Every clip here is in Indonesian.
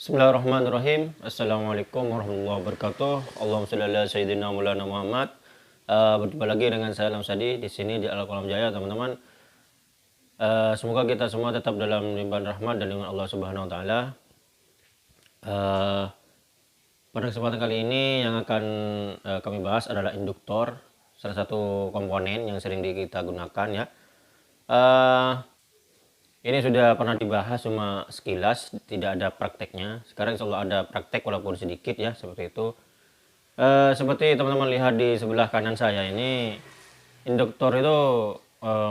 Bismillahirrahmanirrahim. Assalamualaikum warahmatullahi wabarakatuh. Allahumma sholli ala sayyidina Maulana Muhammad. Berjumpa lagi dengan saya Lamsadi di sini di Al-Qalam Jaya, teman-teman. Semoga kita semua tetap dalam limpahan rahmat dan dengan Allah Subhanahu wa taala. Pada kesempatan kali ini yang akan kami bahas adalah induktor, salah satu komponen yang sering kita gunakan ya. Ini sudah pernah dibahas cuma sekilas, tidak ada prakteknya. Sekarang insya Allah ada praktek walaupun sedikit ya, seperti itu. Seperti teman-teman lihat di sebelah kanan saya ini, induktor itu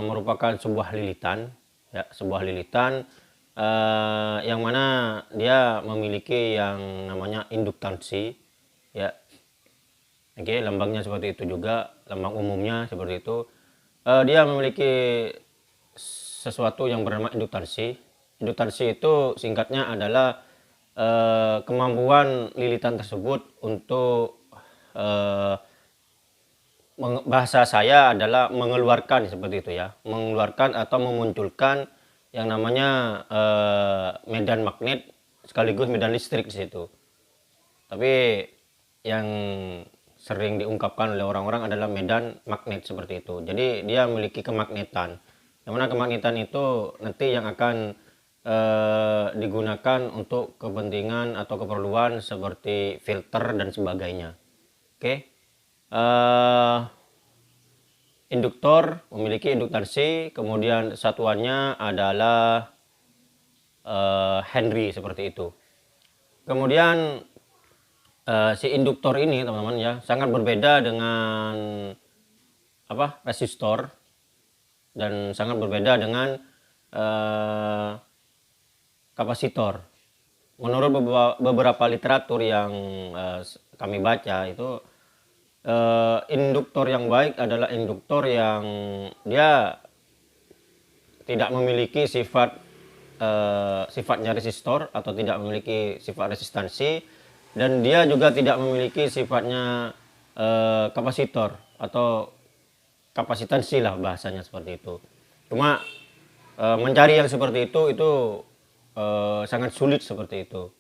merupakan sebuah lilitan, ya, sebuah lilitan yang mana dia memiliki yang namanya induktansi, ya. Oke, lambangnya seperti itu juga, lambang umumnya seperti itu. Dia memiliki sesuatu yang bernama induktansi. Induktansi itu singkatnya adalah kemampuan lilitan tersebut untuk bahasa saya adalah mengeluarkan, seperti itu ya, mengeluarkan atau memunculkan yang namanya medan magnet sekaligus medan listrik di situ. Tapi yang sering diungkapkan oleh orang-orang adalah medan magnet seperti itu. Jadi dia memiliki kemagnetan. Yang mana kemagnetan itu nanti yang akan digunakan untuk kepentingan atau keperluan seperti filter dan sebagainya. Oke. Induktor memiliki induktansi, kemudian satuannya adalah Henry seperti itu. Kemudian si induktor ini teman-teman ya sangat berbeda dengan resistor, dan sangat berbeda dengan kapasitor. Menurut beberapa literatur yang kami baca itu, induktor yang baik adalah induktor yang dia tidak memiliki sifatnya resistor atau tidak memiliki sifat resistansi, dan dia juga tidak memiliki sifatnya kapasitor atau kapasitansi lah bahasanya, seperti itu. Cuma mencari yang seperti itu sangat sulit seperti itu.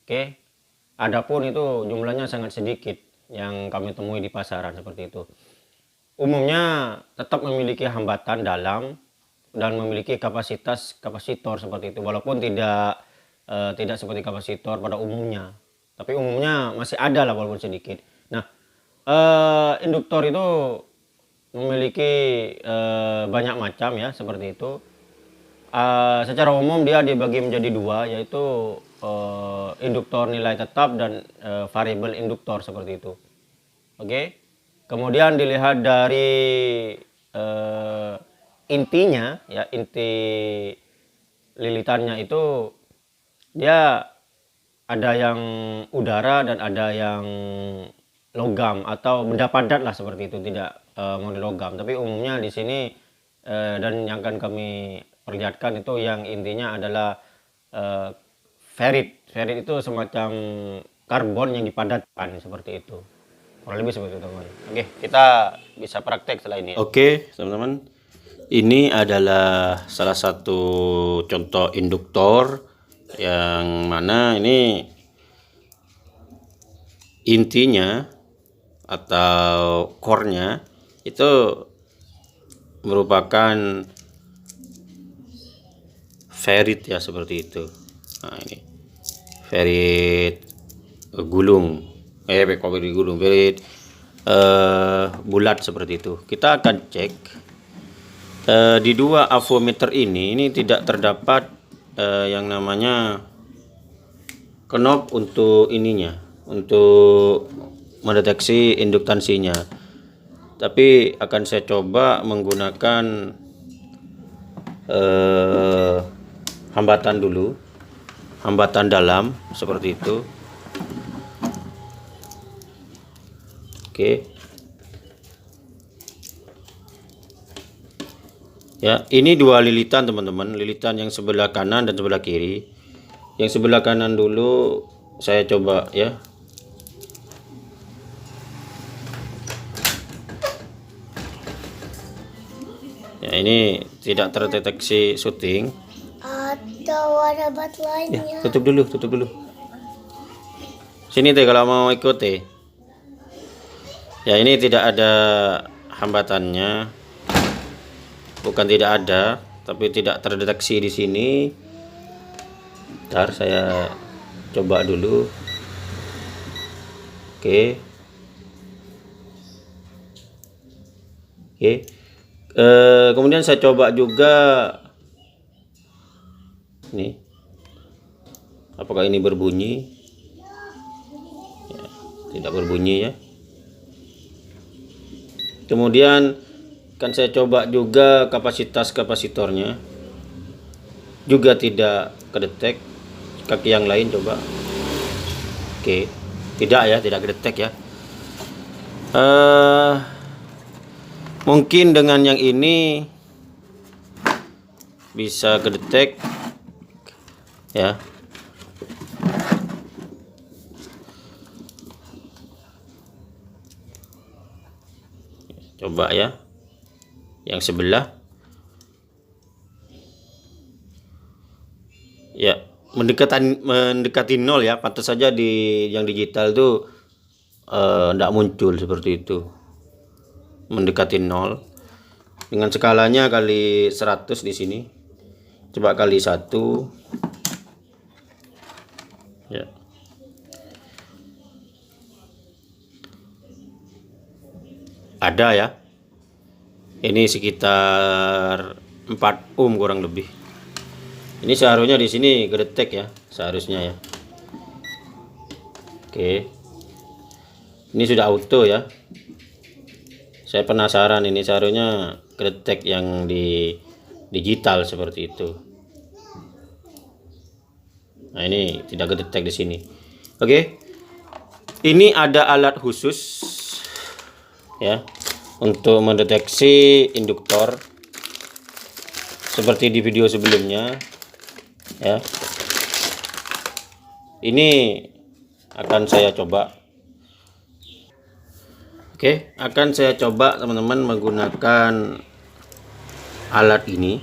Oke. Adapun itu jumlahnya sangat sedikit yang kami temui di pasaran seperti itu. Umumnya tetap memiliki hambatan dalam dan memiliki kapasitas kapasitor seperti itu, walaupun tidak seperti kapasitor pada umumnya. Tapi umumnya masih ada lah walaupun sedikit. Nah, induktor itu memiliki banyak macam ya, seperti itu. Secara umum dia dibagi menjadi dua, yaitu induktor nilai tetap dan variabel induktor seperti itu. Oke. Kemudian dilihat dari intinya ya, inti lilitannya itu dia ada yang udara dan ada yang logam atau benda padat lah seperti itu, tidak model logam. Tapi umumnya di sini dan yang akan kami perlihatkan itu yang intinya adalah ferit. Ferit itu semacam karbon yang dipadatkan seperti itu. Kurang lebih seperti itu, teman. Oke, kita bisa praktek setelah ini. Oke, teman-teman. Ini adalah salah satu contoh induktor yang mana ini intinya atau core-nya itu merupakan ferit ya, seperti itu. Nah, ini ferit gulung, ferit bulat seperti itu. Kita akan cek di dua avometer ini tidak terdapat yang namanya knob untuk ininya, untuk mendeteksi induktansinya. Tapi akan saya coba menggunakan hambatan dulu, hambatan dalam seperti itu. Oke. Ya, ini dua lilitan teman-teman, lilitan yang sebelah kanan dan sebelah kiri. Yang sebelah kanan dulu saya coba ya. Ya, ini tidak terdeteksi syuting. tahu ada bat Ya, lainnya. tutup dulu. Sini teh kalau mau ikut teh. Ya, ini tidak ada hambatannya. Bukan tidak ada, tapi tidak terdeteksi di sini. Ntar saya coba dulu. Oke. Kemudian saya coba juga ini. Apakah ini berbunyi? Ya, tidak berbunyi ya. Kemudian kan saya coba juga kapasitas kapasitornya, juga tidak kedetek. Kaki yang lain coba. Oke, tidak kedetek ya. Mungkin dengan yang ini bisa kedetek ya. Coba ya, yang sebelah ya mendekati nol ya. Pantas saja di yang digital tuh tidak muncul seperti itu, mendekati nol. Dengan skalanya kali 100 di sini. Coba kali 1 ya. Ada ya. Ini sekitar 4 ohm kurang lebih. Ini seharusnya di sini kedetek ya, seharusnya ya. Oke. Ini sudah auto ya. Saya penasaran ini seharusnya kedetek yang di digital seperti itu. Nah, ini tidak kedetek di sini. Oke. Ini ada alat khusus ya untuk mendeteksi induktor seperti di video sebelumnya ya. Ini akan saya coba. Oke, akan saya coba teman-teman menggunakan alat ini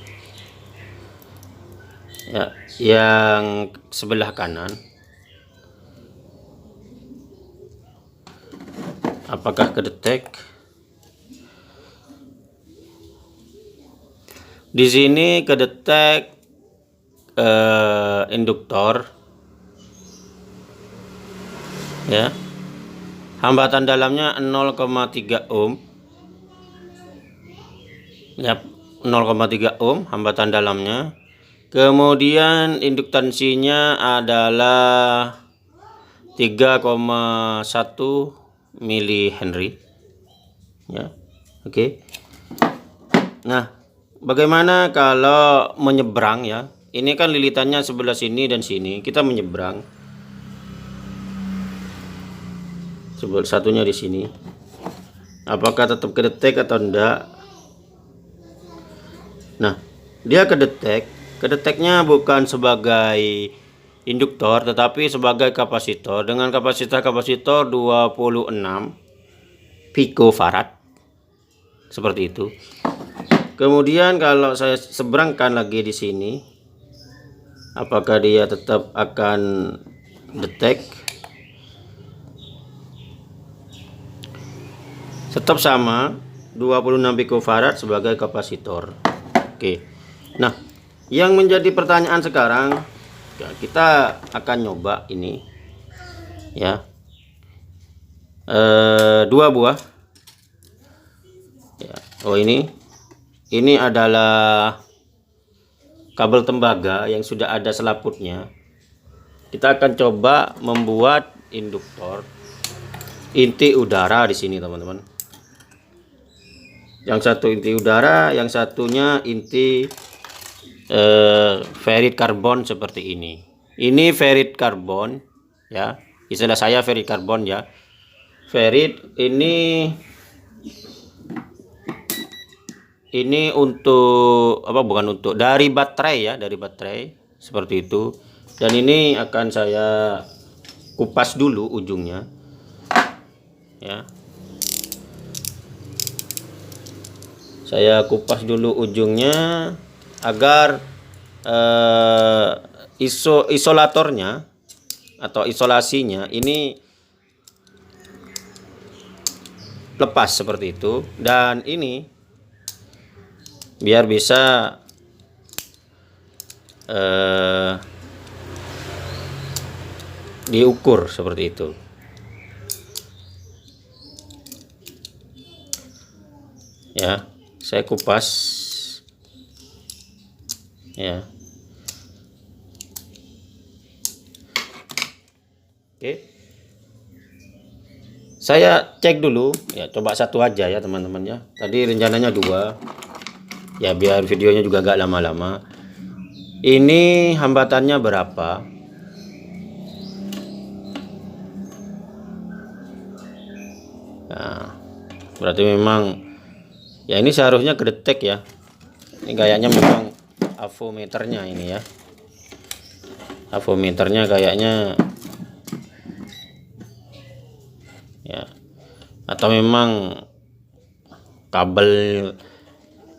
ya, yang sebelah kanan. Apakah kedetek? Di sini kedetek induktor ya. Hambatan dalamnya 0,3 ohm. Ya, 0,3 ohm hambatan dalamnya. Kemudian induktansinya adalah 3,1 mH. Ya. Oke. Nah, bagaimana kalau menyeberang ya? Ini kan lilitannya sebelah sini dan sini. Kita menyeberang. Satunya di sini. Apakah tetap kedetek atau enggak? Nah, dia kedetek. Kedeteknya bukan sebagai induktor tetapi sebagai kapasitor dengan kapasitas 26 picofarad. Seperti itu. Kemudian kalau saya seberangkan lagi di sini, apakah dia tetap akan detek? Tetap sama 26 picofarad sebagai kapasitor. Oke. Nah, yang menjadi pertanyaan sekarang ya, kita akan nyoba ini ya. 2 buah ya. Oh, ini adalah kabel tembaga yang sudah ada selaputnya. Kita akan coba membuat induktor inti udara di sini, teman-teman. Yang satu inti udara, yang satunya inti ferrit karbon seperti ini. Ini ferrit karbon ya. Istilah saya ferrit karbon ya. Ferrit ini untuk apa, bukan untuk, dari baterai ya, dari baterai seperti itu. Dan ini akan saya kupas dulu ujungnya ya. Saya kupas dulu ujungnya agar isolatornya atau isolasinya ini lepas seperti itu, dan ini biar bisa diukur seperti itu. Ya, saya kupas ya. Oke, saya cek dulu ya, coba satu aja ya teman-teman ya. Tadi rencananya dua ya, biar videonya juga gak lama-lama. Ini hambatannya berapa? Nah, berarti memang ya ini seharusnya kedetek ya. Ini kayaknya memang avometernya ini ya. Avometernya kayaknya ya, atau memang kabel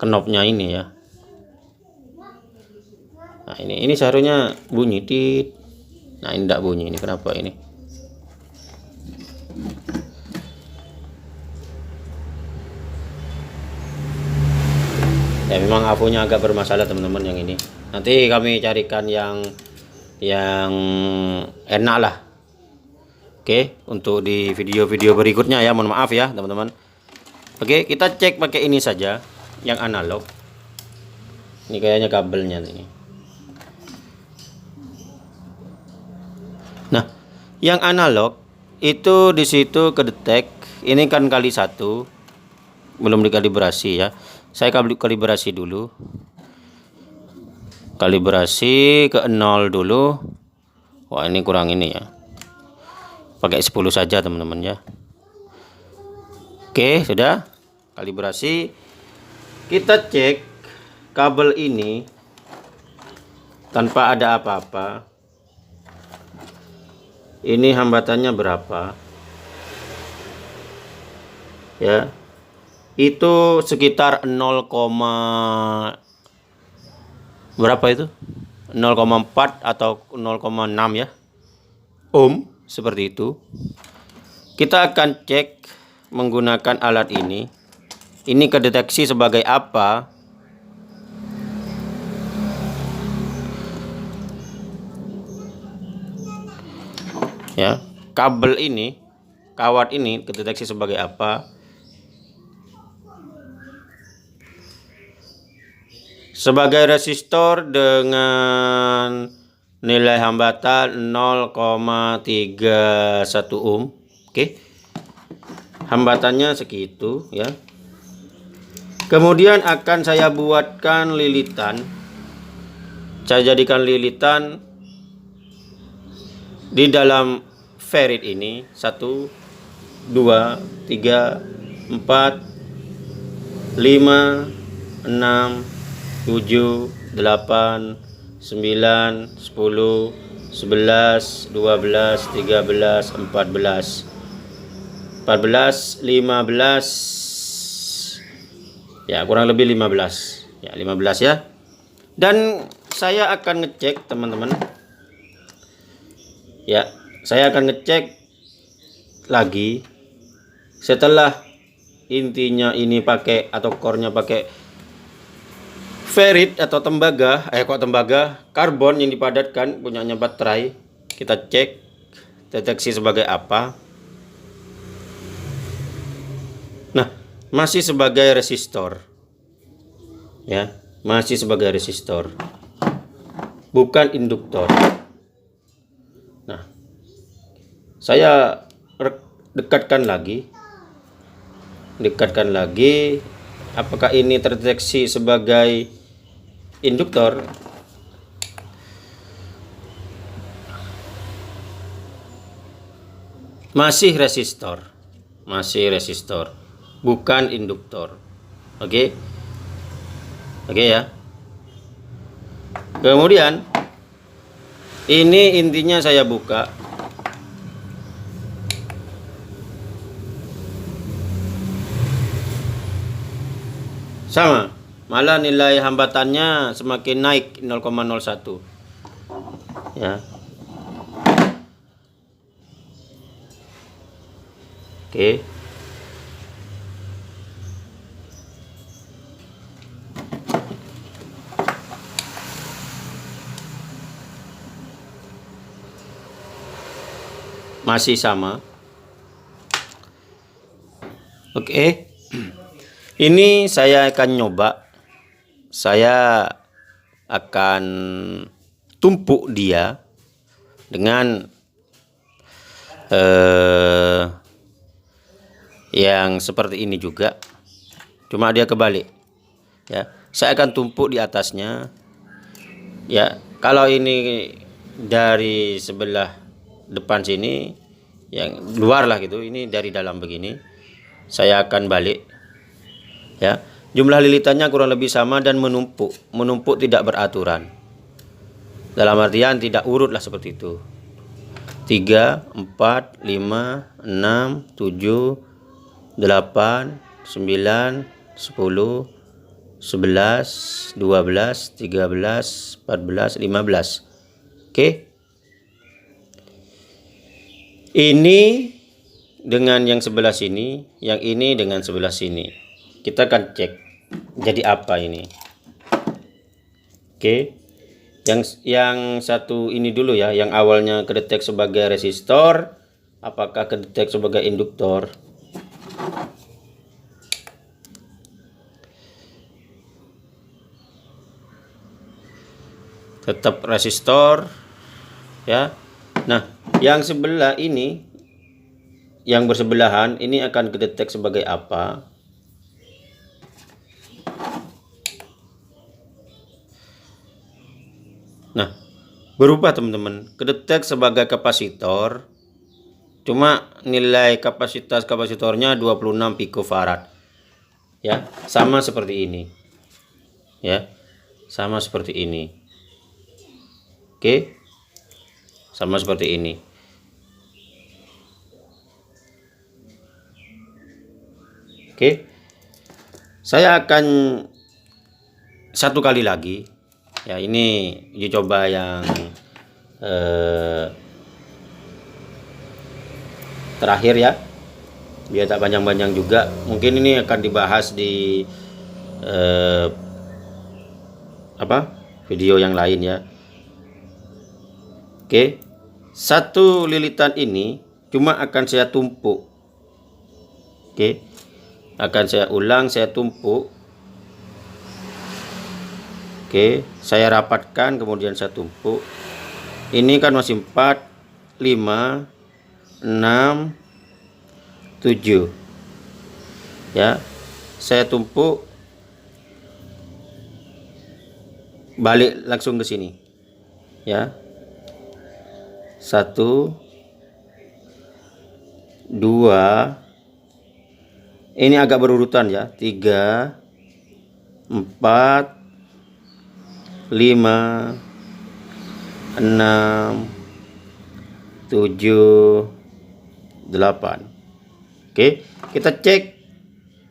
knopnya ini ya. Nah, ini seharusnya bunyi tit. Nah, ini tidak bunyi, ini kenapa ini? Ya memang avonya agak bermasalah teman-teman yang ini. Nanti kami carikan yang enak lah. Oke, untuk di video-video berikutnya ya, mohon maaf ya teman-teman. Oke, kita cek pakai ini saja, yang analog. Ini kayaknya kabelnya ini. Nah, yang analog itu di situ kedetek. Ini kan kali 1, belum dikalibrasi ya. Saya kalibrasi dulu. Kalibrasi ke 0 dulu. Wah, ini kurang ini ya. Pakai 10 saja teman-teman ya. Oke, sudah kalibrasi. Kita cek kabel ini tanpa ada apa-apa. Ini hambatannya berapa? Ya. Itu sekitar 0, berapa itu? 0,4 atau 0,6 ya. Ohm, seperti itu. Kita akan cek menggunakan alat ini. Ini kedeteksi sebagai apa? Ya, kabel ini, kawat ini kedeteksi sebagai apa? Sebagai resistor dengan nilai hambatan 0,31 ohm. Oke. Hambatannya segitu ya. Kemudian akan saya buatkan lilitan. Saya jadikan lilitan di dalam ferrit ini 1, 2, 3, 4, 5, 6, 7, 8, 9, 10, 11, 12, 13, 14, 15 ya, kurang lebih 15 ya, 15 ya. Dan saya akan ngecek teman-teman ya, saya akan ngecek lagi setelah intinya ini pakai atau core-nya pakai ferrit atau tembaga, karbon yang dipadatkan punyanya baterai. Kita cek deteksi sebagai apa. Nah, masih sebagai resistor ya, masih sebagai resistor, bukan induktor. Nah, saya dekatkan lagi, apakah ini terdeteksi sebagai induktor? Masih resistor, bukan induktor. Oke ya. Kemudian ini intinya saya buka. Sama malah nilai hambatannya semakin naik 0,01 ya. Oke. Masih sama. Oke. Ini saya akan nyoba. Saya akan tumpuk dia dengan yang seperti ini juga. Cuma dia kebalik. Ya, saya akan tumpuk di atasnya. Ya, kalau ini dari sebelah depan sini, yang luar lah gitu, ini dari dalam begini. Saya akan balik. Ya, jumlah lilitannya kurang lebih sama dan menumpuk. Menumpuk tidak beraturan. Dalam artian tidak urut lah seperti itu. 3, 4, 5, 6, 7, 8, 9, 10, 11, 12, 13, 14, 15. Oke. Ini dengan yang sebelah sini, yang ini dengan sebelah sini. Kita akan cek jadi apa ini. Oke. Yang satu ini dulu ya, yang awalnya kedetek sebagai resistor, apakah kedetek sebagai induktor? Tetap resistor ya. Nah, yang sebelah ini, yang bersebelahan ini akan kedetek sebagai apa? Nah, berubah teman-teman, kedetek sebagai kapasitor. Cuma nilai kapasitas kapasitornya 26 picofarad. Ya, sama seperti ini. Ya. Sama seperti ini. Oke. Sama seperti ini. Oke. Saya akan satu kali lagi. Ya, ini uji coba yang terakhir ya, biar tak panjang-panjang juga. Mungkin ini akan dibahas di video yang lain ya. Oke, satu lilitan ini cuma akan saya tumpuk. Oke, akan saya ulang, saya tumpuk. Oke, saya rapatkan, kemudian saya tumpuk. Ini kan masih 4, 5, 6, 7. Ya, saya tumpuk, balik langsung ke sini. Ya, 1, 2. Ini agak berurutan ya. 3, 4, 5, 6, 7, 8. Oke, kita cek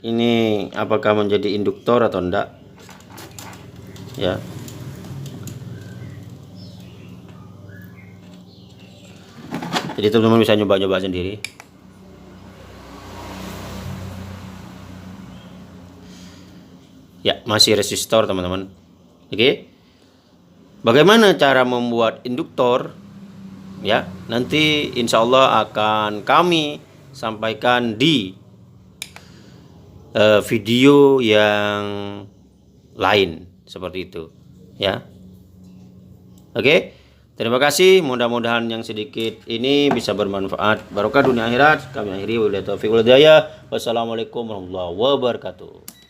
ini apakah menjadi induktor atau enggak ya. Jadi teman-teman bisa nyoba-nyoba sendiri. Ya, masih resistor teman-teman. Oke. Bagaimana cara membuat induktor? Ya, nanti insya Allah akan kami sampaikan di video yang lain seperti itu. Ya, oke. Terima kasih. Mudah-mudahan yang sedikit ini bisa bermanfaat. Barokah dunia akhirat. Kami akhiri. Wabillahi taufiq wal hidayah. Wassalamualaikum warahmatullahi wabarakatuh.